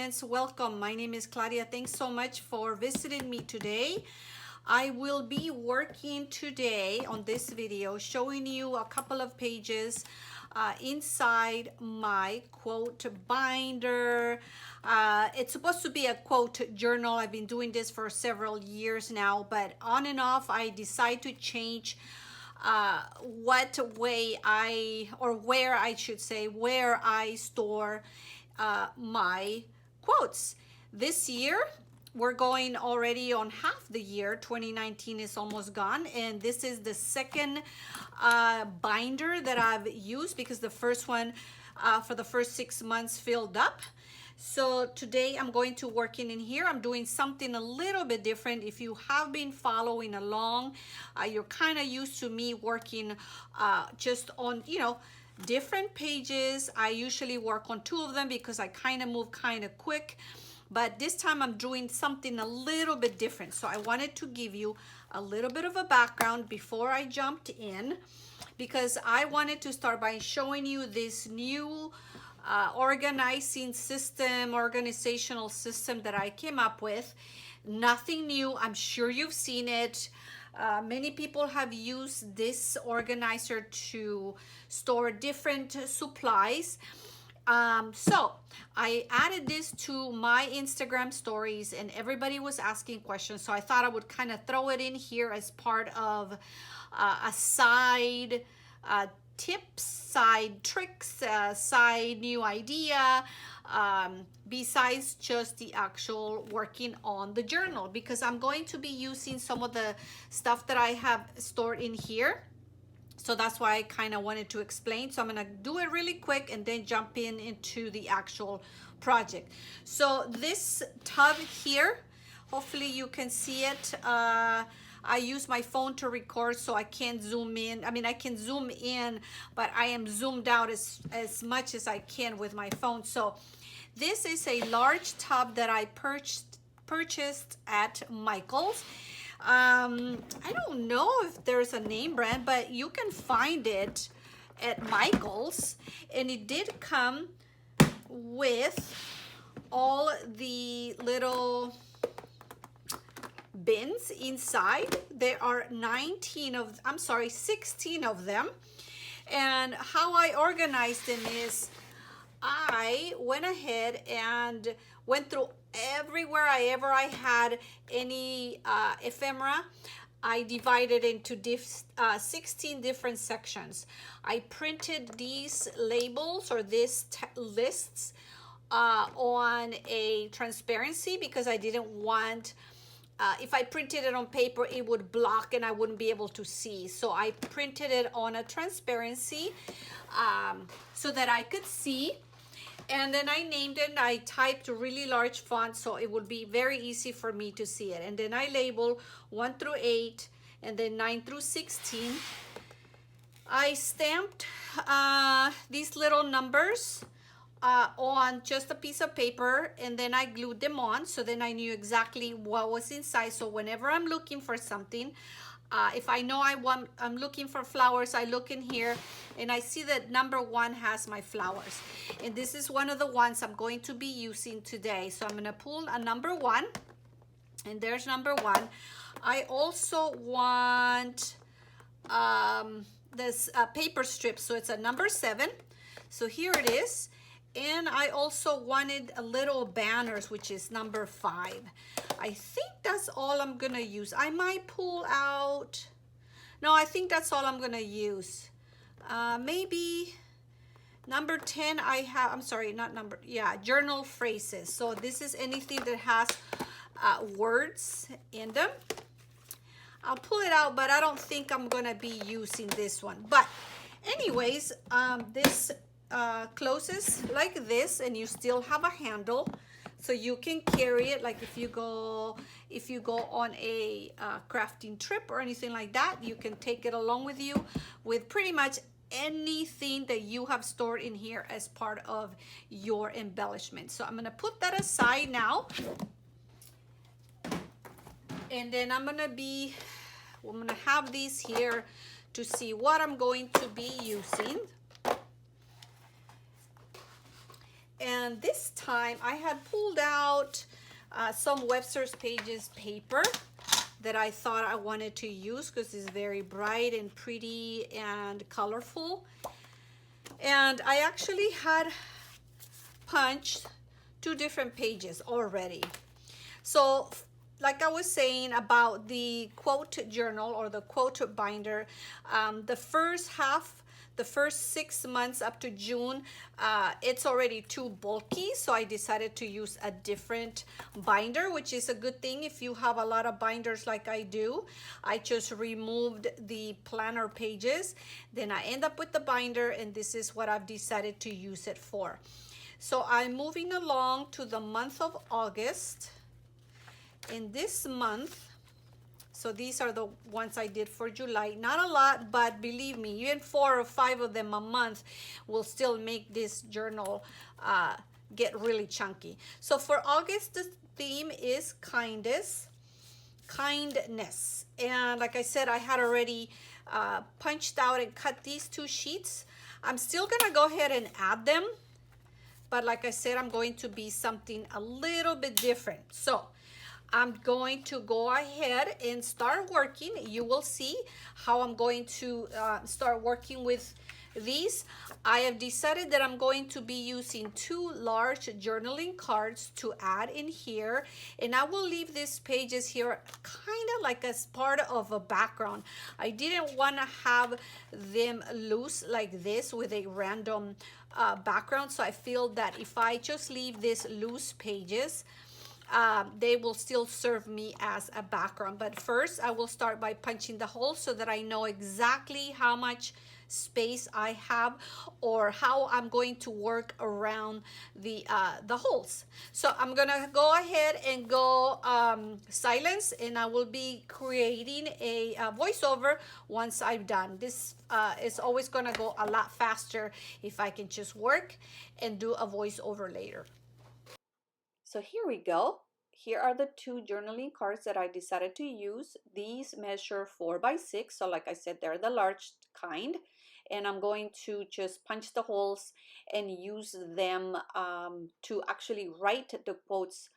friends, welcome. My name is Claudia. Thanks so much for visiting me today. I will be working today on this video showing you a couple of pages inside my quote binder. It's supposed to be a quote journal. I've been doing this for several years now, but on and off I decide to change what way where I store my quotes. This year we're going already on half the year. 2019 is almost gone, and this is the second binder that I've used because the first one for the first 6 months filled up. So today I'm going to working in here. I'm doing something a little bit different. If you have been following along, you're kind of used to me working just on, different pages. I usually work on 2 of them because I kind of move kind of quick. But this time I'm doing something a little bit different. So I wanted to give you a little bit of a background before I jumped in, because I wanted to start by showing you this new organizational system that I came up with. Nothing new. I'm sure you've seen it. Many people have used this organizer to store different supplies. So I added this to my Instagram stories and everybody was asking questions. So I thought I would kind of throw it in here as part of a side tips, side tricks, side new idea, besides just the actual working on the journal, because I'm going to be using some of the stuff that I have stored in here. So that's why I kind of wanted to explain. So I'm going to do it really quick and then jump into the actual project. So this tub here, hopefully you can see it. I use my phone to record, so I can't zoom in. I mean, I can zoom in, but I am zoomed out as much as I can with my phone. So this is a large tub that I purchased at Michael's. I don't know if there's a name brand, but you can find it at Michael's, and it did come with all the little bins inside. There are 16 of them. And how I organized them is I went ahead and went through everywhere I had any ephemera. I divided into 16 different sections. I printed these labels or these lists on a transparency because I didn't want, if I printed it on paper, it would block and I wouldn't be able to see. So I printed it on a transparency so that I could see. And then I named it, I typed a really large font so it would be very easy for me to see it. And then I labeled 1 through 8 and then 9 through 16. I stamped these little numbers on just a piece of paper, and then I glued them on, so then I knew exactly what was inside. So whenever I'm looking for something, if I know I'm looking for flowers, I look in here and I see that number 1 has my flowers. And this is one of the ones I'm going to be using today. So I'm going to pull a number 1, and there's number 1. I also want this paper strip, so it's a number 7. So here it is. And I also wanted a little banners, which is number 5. I think that's all I'm gonna use. I might pull out, no, I think that's all I'm gonna use. Maybe number 10 I have, I'm sorry, not number, yeah, journal phrases. So this is anything that has words in them. I'll pull it out, but I don't think I'm gonna be using this one. But anyways, this closes like this, and you still have a handle, so you can carry it. Like if you go on a crafting trip or anything like that, you can take it along with you with pretty much anything that you have stored in here as part of your embellishment. So I'm gonna put that aside now, and then I'm gonna have these here to see what I'm going to be using. And this time I had pulled out some Webster's Pages paper that I thought I wanted to use because it's very bright and pretty and colorful. And I actually had punched two different pages already. So like I was saying about the quote journal or the quote binder, the first half, the first 6 months up to June, it's already too bulky. So I decided to use a different binder, which is a good thing if you have a lot of binders like I do. I just removed the planner pages. Then I end up with the binder, and this is what I've decided to use it for. So I'm moving along to the month of August. In this month, so these are the ones I did for July. Not a lot, but believe me, even 4 or 5 of them a month will still make this journal get really chunky. So for August, the theme is kindness. And like I said, I had already punched out and cut these two sheets. I'm still gonna go ahead and add them, but like I said, I'm going to be something a little bit different. So I'm going to go ahead and start working. You will see how I'm going to start working with these. I have decided that I'm going to be using 2 large journaling cards to add in here, and I will leave these pages here kind of like as part of a background. I didn't want to have them loose like this with a random background, so I feel that if I just leave these loose pages, they will still serve me as a background. But first I will start by punching the holes so that I know exactly how much space I have or how I'm going to work around the holes. So I'm gonna go ahead and go silence, and I will be creating a voiceover once I'm done. This is always gonna go a lot faster if I can just work and do a voiceover later. So here we go. Here are the 2 journaling cards that I decided to use. These measure 4 by 6. So like I said, they're the large kind. And I'm going to just punch the holes and use them to actually write the quotes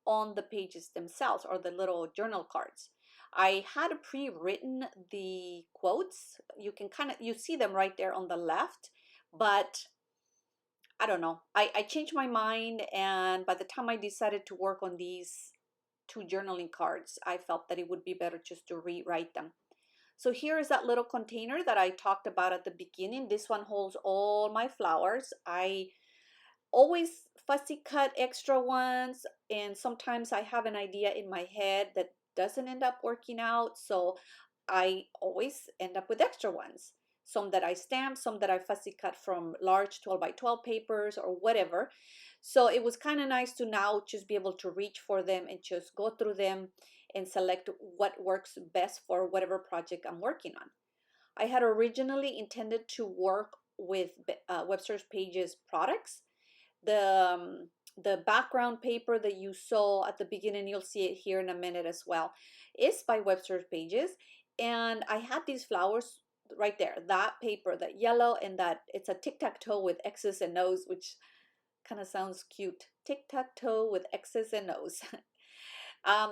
on the pages themselves, or the little journal cards. I had pre-written the quotes. You can you see them right there on the left, but I don't know. I changed my mind, and by the time I decided to work on these 2 journaling cards, I felt that it would be better just to rewrite them. So here is that little container that I talked about at the beginning. This one holds all my flowers. I always fussy cut extra ones, and sometimes I have an idea in my head that doesn't end up working out, so I always end up with extra ones. Some that I stamp, some that I fussy cut from large 12 by 12 papers or whatever. So it was kind of nice to now just be able to reach for them and just go through them and select what works best for whatever project I'm working on. I had originally intended to work with Webster's Pages products. The background paper that you saw at the beginning, you'll see it here in a minute as well, is by Webster's Pages. And I had these flowers right there, that paper, that yellow, and that it's a tic-tac-toe with X's and O's, which kind of sounds cute. Tic-tac-toe with X's and O's.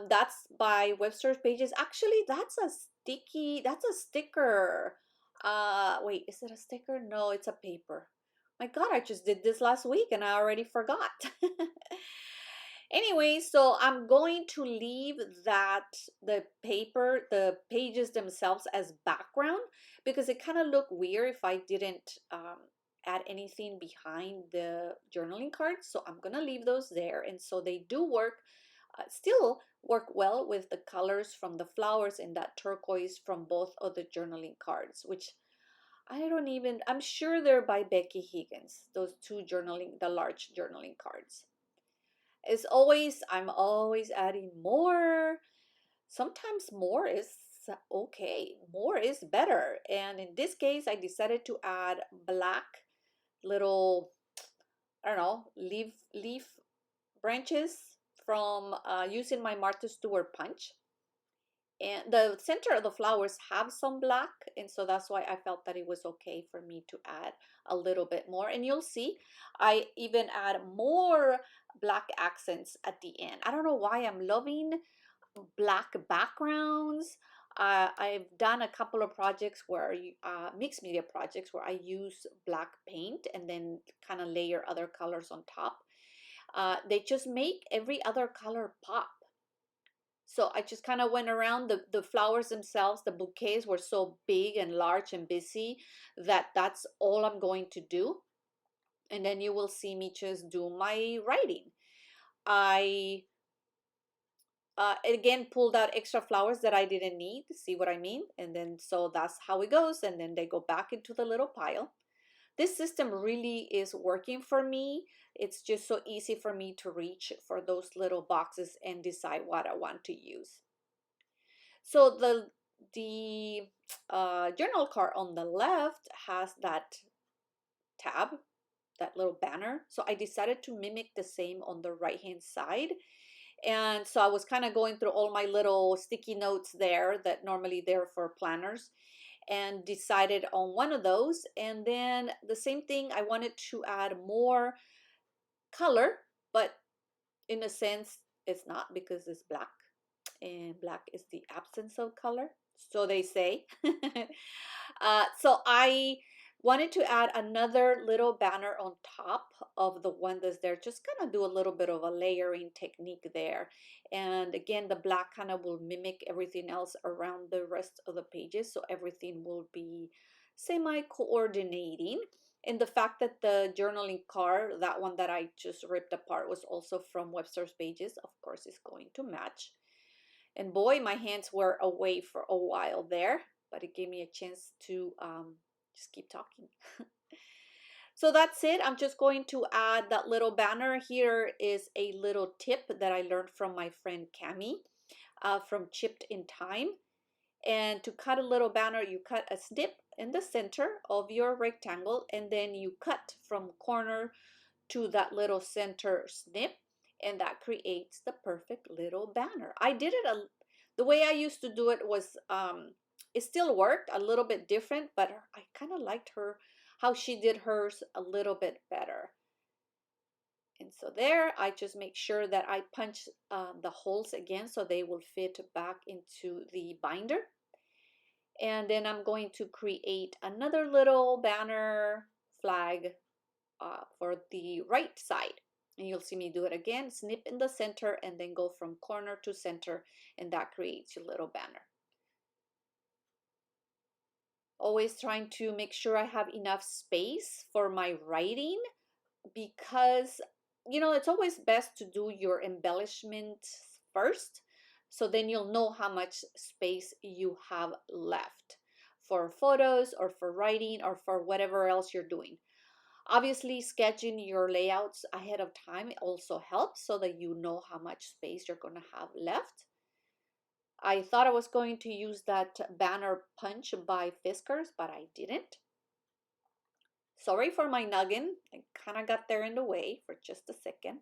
That's by Webster's Pages. Actually, that's a sticker. Wait, is it a sticker? No, it's a paper. My God, I just did this last week and I already forgot. Anyway, so I'm going to leave the paper, the pages themselves as background, because it kind of looked weird if I didn't add anything behind the journaling cards. So I'm gonna leave those there, and so they do work, still work well with the colors from the flowers and that turquoise from both of the journaling cards, which I'm sure they're by Becky Higgins, those 2 journaling, the large journaling cards. As always, I'm always adding more. Sometimes more is okay, more is better. And in this case, I decided to add black little, I don't know, leaf branches from using my Martha Stewart punch. And the center of the flowers have some black, and so that's why I felt that it was okay for me to add a little bit more. And you'll see I even add more black accents at the end. I don't know why I'm loving black backgrounds. I've done a couple of projects where mixed media projects where I use black paint and then kind of layer other colors on top. They just make every other color pop. So I just kind of went around. The flowers themselves, the bouquets were so big and large and busy that that's all I'm going to do. And then you will see me just do my writing. I again pulled out extra flowers that I didn't need. See what I mean? And then so that's how it goes. And then they go back into the little pile. This system really is working for me. It's just so easy for me to reach for those little boxes and decide what I want to use. So the journal card on the left has that tab, that little banner. So I decided to mimic the same on the right hand side. And so I was kind of going through all my little sticky notes there that normally they're for planners, and decided on one of those. And then the same thing, I wanted to add more color, but in a sense it's not, because it's black, and black is the absence of color, so they say. So I wanted to add another little banner on top of the one that's there, just kind of do a little bit of a layering technique there. And again, the black kind of will mimic everything else around the rest of the pages, so everything will be semi-coordinating. And the fact that the journaling card, that one that I just ripped apart, was also from Webster's pages, of course is going to match. And boy, my hands were away for a while there, but it gave me a chance to just keep talking. So that's it. I'm just going to add that little banner. Here is a little tip that I learned from my friend Cami from Chipped in Time. And to cut a little banner, you cut a snip in the center of your rectangle, and then you cut from corner to that little center snip, and that creates the perfect little banner. I did it the way I used to do it was it still worked a little bit different, but I kind of liked her how she did hers a little bit better. And so there, I just make sure that I punch the holes again so they will fit back into the binder. And then I'm going to create another little banner flag for the right side. And you'll see me do it again, snip in the center and then go from corner to center, and that creates your little banner. Always trying to make sure I have enough space for my writing, because you know it's always best to do your embellishment first, so then you'll know how much space you have left for photos or for writing or for whatever else you're doing. Obviously, sketching your layouts ahead of time also helps so that you know how much space you're going to have left. I thought I was going to use that banner punch by Fiskars, but I didn't. Sorry for my noggin. I kind of got there in the way for just a second.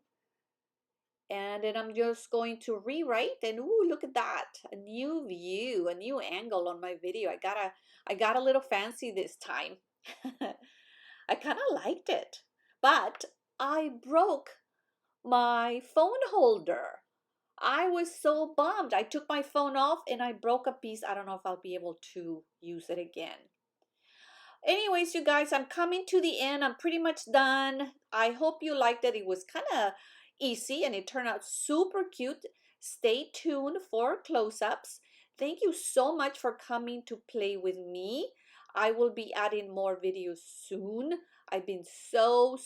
And then I'm just going to rewrite, and ooh, look at that. A new view, a new angle on my video. I got a little fancy this time. I kind of liked it, but I broke my phone holder. I was so bummed. I took my phone off and I broke a piece. I don't know if I'll be able to use it again. Anyways, you guys, I'm coming to the end. I'm pretty much done. I hope you liked it. It was kind of easy and it turned out super cute. Stay tuned for close-ups. Thank you so much for coming to play with me. I will be adding more videos soon. I've been so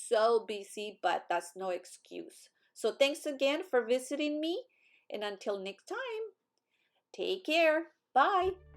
busy, but that's no excuse. So thanks again for visiting me, and until next time, take care. Bye.